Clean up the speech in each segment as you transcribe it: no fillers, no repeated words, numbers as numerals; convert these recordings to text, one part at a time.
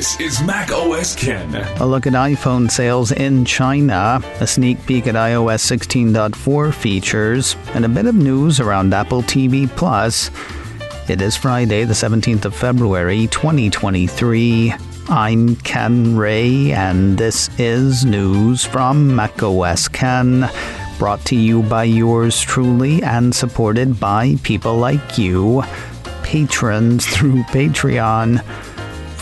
This is macOS Ken. A look at iPhone sales in China, a sneak peek at iOS 16.4 features, and a bit of news around Apple TV+. It is Friday, the 17th of February, 2023. I'm Ken Ray, and this is news from macOS Ken, brought to you by yours truly and supported by people like you, patrons through Patreon.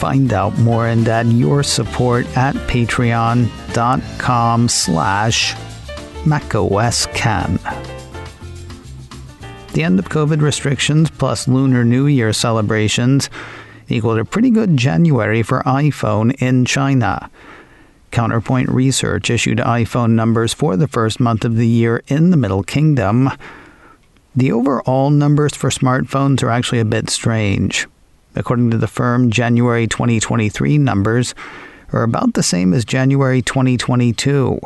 Find out more and add your support at patreon.com/macOSCan. The end of COVID restrictions plus Lunar New Year celebrations equaled a pretty good January for iPhone in China. Counterpoint Research issued iPhone numbers for the first month of the year in the Middle Kingdom. The overall numbers for smartphones are actually a bit strange. According to the firm, January 2023 numbers are about the same as January 2022.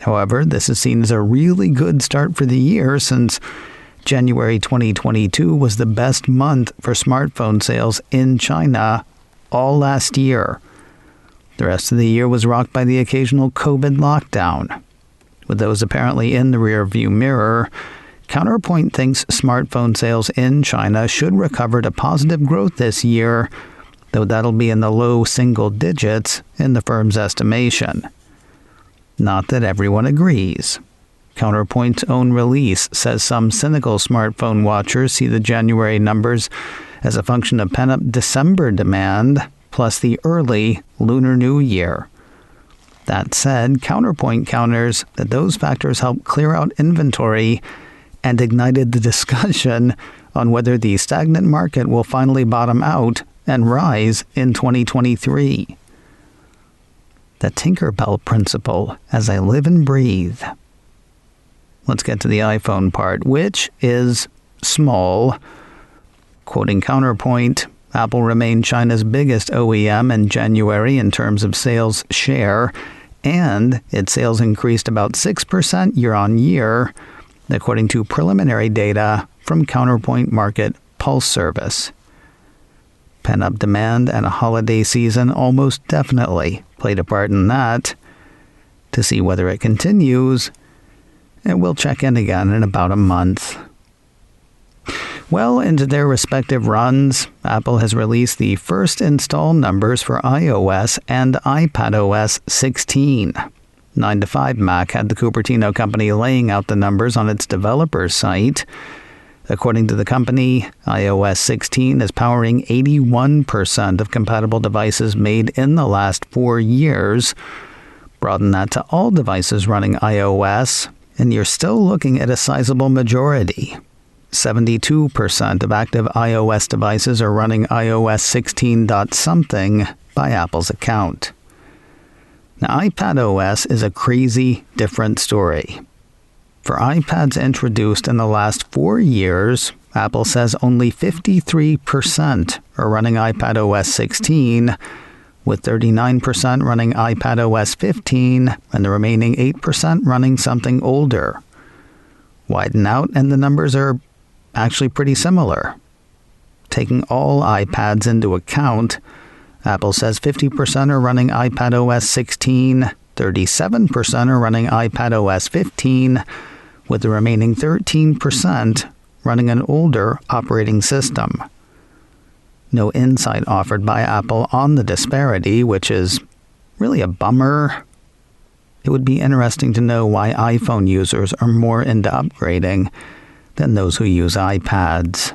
However, this is seen as a really good start for the year since January 2022 was the best month for smartphone sales in China all last year. The rest of the year was rocked by the occasional COVID lockdown. With those apparently in the rearview mirror, Counterpoint thinks smartphone sales in China should recover to positive growth this year, though that'll be in the low single digits in the firm's estimation. Not that everyone agrees. Counterpoint's own release says some cynical smartphone watchers see the January numbers as a function of pent-up December demand, plus the early Lunar New Year. That said, Counterpoint counters that those factors helped clear out inventory and ignited the discussion on whether the stagnant market will finally bottom out and rise in 2023. The Tinkerbell principle as I live and breathe. Let's get to the iPhone part, which is small. Quoting Counterpoint, Apple remained China's biggest OEM in January in terms of sales share, and its sales increased about 6% year-on-year, according to preliminary data from Counterpoint Market Pulse Service. Pent-up demand and a holiday season almost definitely played a part in that. To see whether it continues, and we'll check in again in about a month. Well into their respective runs, Apple has released the first install numbers for iOS and iPadOS 16. 9to5Mac had the Cupertino company laying out the numbers on its developers site. According to the company, iOS 16 is powering 81% of compatible devices made in the last 4 years. Broaden that to all devices running iOS, and you're still looking at a sizable majority. 72% of active iOS devices are running iOS 16. something by Apple's account. Now, iPadOS is a crazy different story. For iPads introduced in the last 4 years, Apple says only 53% are running iPadOS 16, with 39% running iPadOS 15, and the remaining 8% running something older. Widen out, and the numbers are actually pretty similar. Taking all iPads into account, Apple says 50% are running iPadOS 16, 37% are running iPadOS 15, with the remaining 13% running an older operating system. No insight offered by Apple on the disparity, which is really a bummer. It would be interesting to know why iPhone users are more into upgrading than those who use iPads.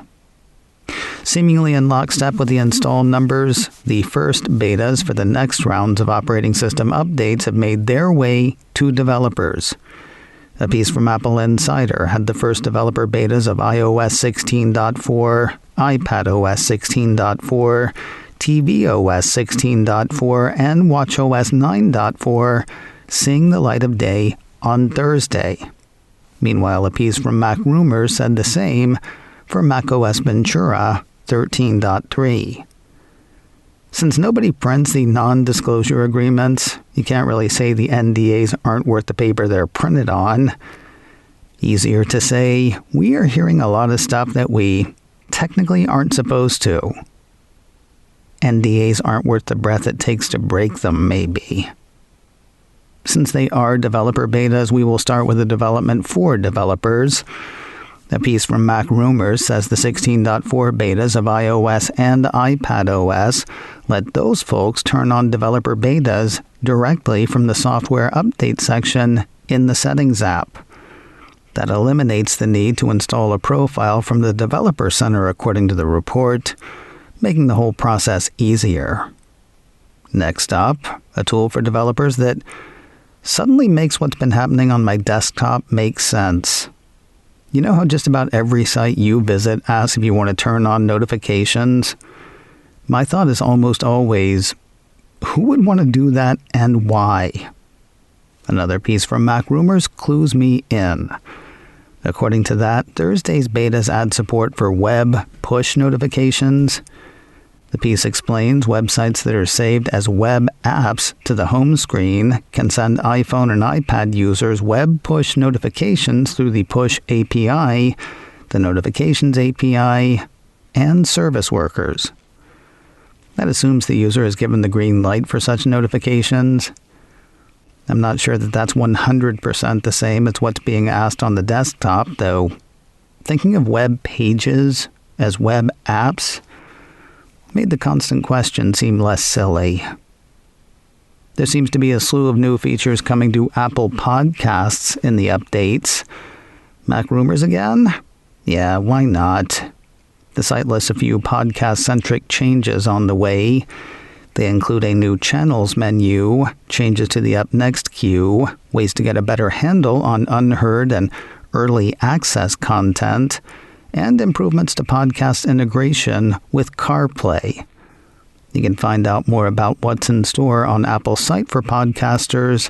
Seemingly in lockstep with the install numbers, the first betas for the next rounds of operating system updates have made their way to developers. A piece from Apple Insider had the first developer betas of iOS 16.4, iPadOS 16.4, tvOS 16.4, and watchOS 9.4 seeing the light of day on Thursday. Meanwhile, a piece from Mac Rumors said the same for macOS Ventura 13.3. Since nobody prints the non-disclosure agreements, you can't really say the NDAs aren't worth the paper they're printed on. Easier to say, we are hearing a lot of stuff that we technically aren't supposed to. NDAs aren't worth the breath it takes to break them, maybe. Since they are developer betas, we will start with the development for developers. A piece from Mac Rumors says the 16.4 betas of iOS and iPadOS let those folks turn on developer betas directly from the software update section in the Settings app. That eliminates the need to install a profile from the Developer Center, according to the report, making the whole process easier. Next up, a tool for developers that suddenly makes what's been happening on my desktop make sense. You know how just about every site you visit asks if you want to turn on notifications? My thought is almost always, who would want to do that and why? Another piece from Mac Rumors clues me in. According to that, Thursday's betas add support for web push notifications. The piece explains websites that are saved as web apps to the home screen can send iPhone and iPad users web push notifications through the Push API, the Notifications API, and service workers. That assumes the user is given the green light for such notifications. I'm not sure that that's 100% the same as what's being asked on the desktop, though. Thinking of web pages as web apps made the constant question seem less silly. There seems to be a slew of new features coming to Apple Podcasts in the updates. Mac Rumors again? Yeah, why not? The site lists a few podcast-centric changes on the way. They include a new channels menu, changes to the Up Next queue, ways to get a better handle on unheard and early access content, and improvements to podcast integration with CarPlay. You can find out more about what's in store on Apple's site for podcasters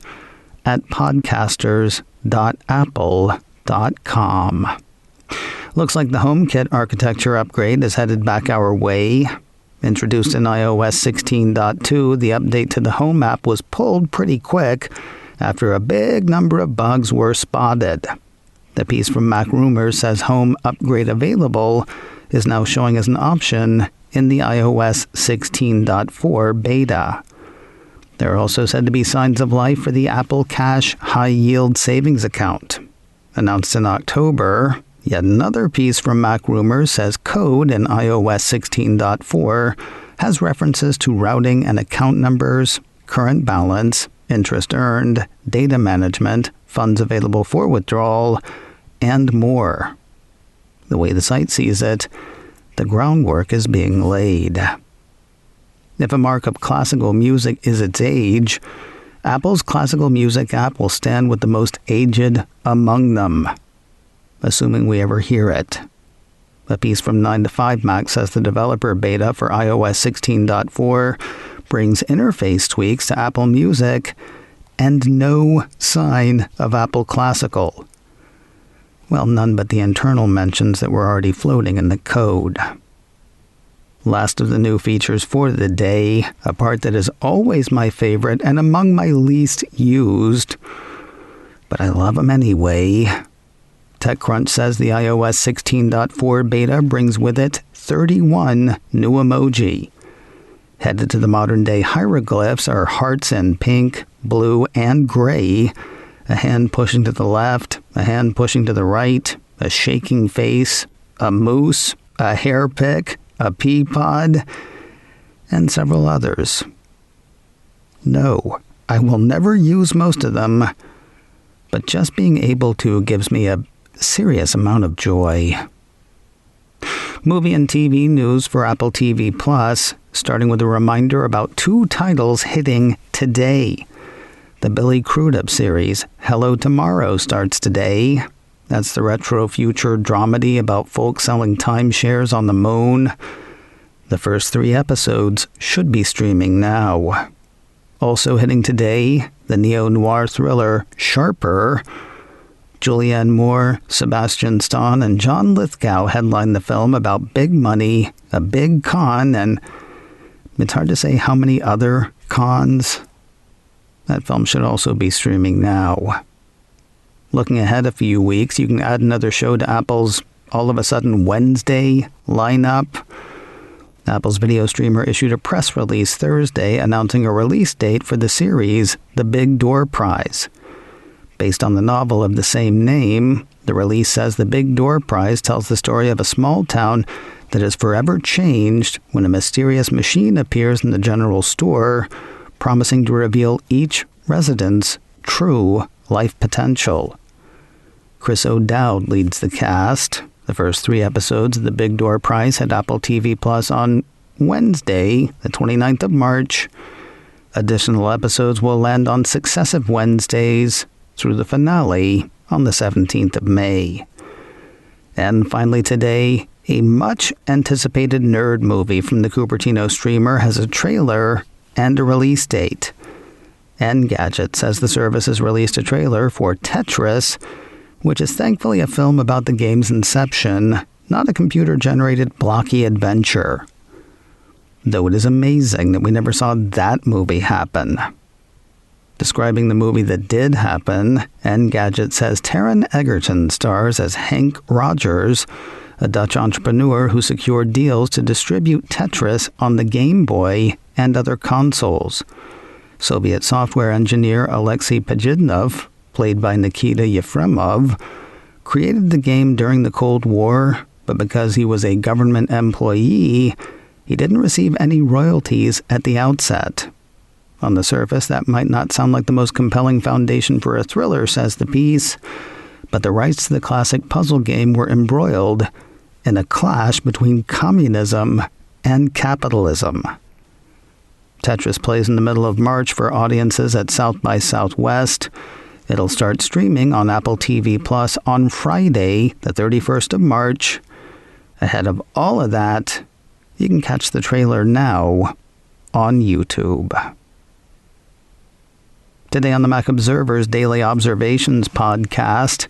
at podcasters.apple.com. Looks like the HomeKit architecture upgrade is headed back our way. Introduced in iOS 16.2, the update to the Home app was pulled pretty quick after a big number of bugs were spotted. The piece from Mac Rumors says Home Upgrade Available is now showing as an option in the iOS 16.4 beta. There are also said to be signs of life for the Apple Cash High Yield Savings Account. Announced in October, yet another piece from Mac Rumors says code in iOS 16.4 has references to routing and account numbers, current balance, interest earned, data management, funds available for withdrawal, and more. The way the site sees it, the groundwork is being laid. If a mark of classical music is its age, Apple's classical music app will stand with the most aged among them, assuming we ever hear it. A piece from 9to5Mac says the developer beta for iOS 16.4 brings interface tweaks to Apple Music and no sign of Apple Classical. Well, none but the internal mentions that were already floating in the code. Last of the new features for the day, a part that is always my favorite and among my least used, but I love them anyway. TechCrunch says the iOS 16.4 beta brings with it 31 new emoji. Headed to the modern-day hieroglyphs are hearts in pink, blue, and gray, a hand pushing to the left, a hand pushing to the right, a shaking face, a moose, a hair pick, a pea pod, and several others. No, I will never use most of them, but just being able to gives me a serious amount of joy. Movie and TV news for Apple TV Plus, starting with a reminder about 2 titles hitting today. The Billy Crudup series, Hello Tomorrow, starts today. That's the retro future dramedy about folks selling timeshares on the moon. The first 3 episodes should be streaming now. Also hitting today, the neo-noir thriller Sharper. Julianne Moore, Sebastian Stan, and John Lithgow headline the film about big money, a big con, and it's hard to say how many other cons. That film should also be streaming now. Looking ahead a few weeks, you can add another show to Apple's all of a sudden Wednesday lineup. Apple's video streamer issued a press release Thursday announcing a release date for the series, The Big Door Prize. Based on the novel of the same name, the release says The Big Door Prize tells the story of a small town that is forever changed when a mysterious machine appears in the general store, promising to reveal each resident's true life potential. Chris O'Dowd leads the cast. The first 3 episodes of The Big Door Prize hit Apple TV Plus on Wednesday, the 29th of March. Additional episodes will land on successive Wednesdays through the finale on the 17th of May. And finally today, a much-anticipated nerd movie from the Cupertino streamer has a trailer and a release date. Engadget says the service has released a trailer for Tetris, which is thankfully a film about the game's inception, not a computer-generated blocky adventure. Though it is amazing that we never saw that movie happen. Describing the movie that did happen, Engadget says Taron Egerton stars as Hank Rogers, a Dutch entrepreneur who secured deals to distribute Tetris on the Game Boy and other consoles. Soviet software engineer Alexei Pajidnov, played by Nikita Yefremov, created the game during the Cold War, but because he was a government employee, he didn't receive any royalties at the outset. On the surface, that might not sound like the most compelling foundation for a thriller, says the piece, but the rights to the classic puzzle game were embroiled in a clash between communism and capitalism. Tetris plays in the middle of March for audiences at South by Southwest. It'll start streaming on Apple TV Plus on Friday, the 31st of March. Ahead of all of that, you can catch the trailer now on YouTube. Today on the Mac Observer's Daily Observations podcast,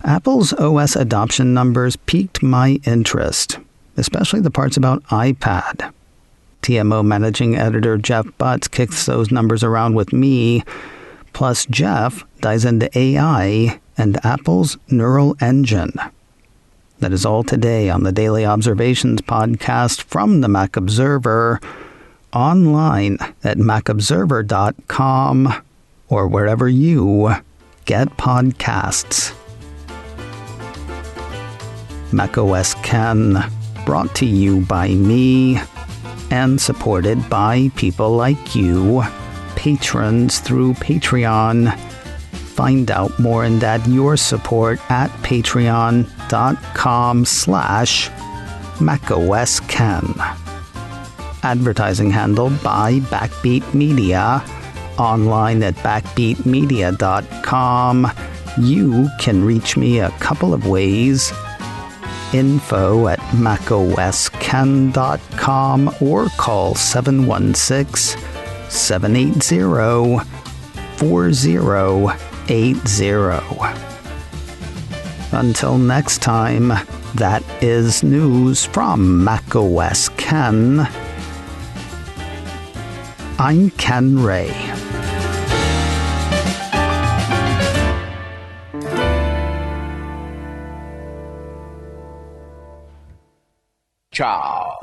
Apple's OS adoption numbers piqued my interest, especially the parts about iPad. TMO managing editor Jeff Butts kicks those numbers around with me. Plus, Jeff dives into AI and Apple's Neural Engine. That is all today on the Daily Observations podcast from the Mac Observer, online at macobserver.com or wherever you get podcasts. macOS Ken, brought to you by me and supported by people like you, patrons through Patreon. Find out more and add your support at patreon.com/macOSKen. Advertising handled by Backbeat Media, online at backbeatmedia.com. You can reach me a couple of ways. Info at macosken.com or call 716-780-4080. Until next time, that is news from macOS Ken. I'm Ken Ray. Ciao.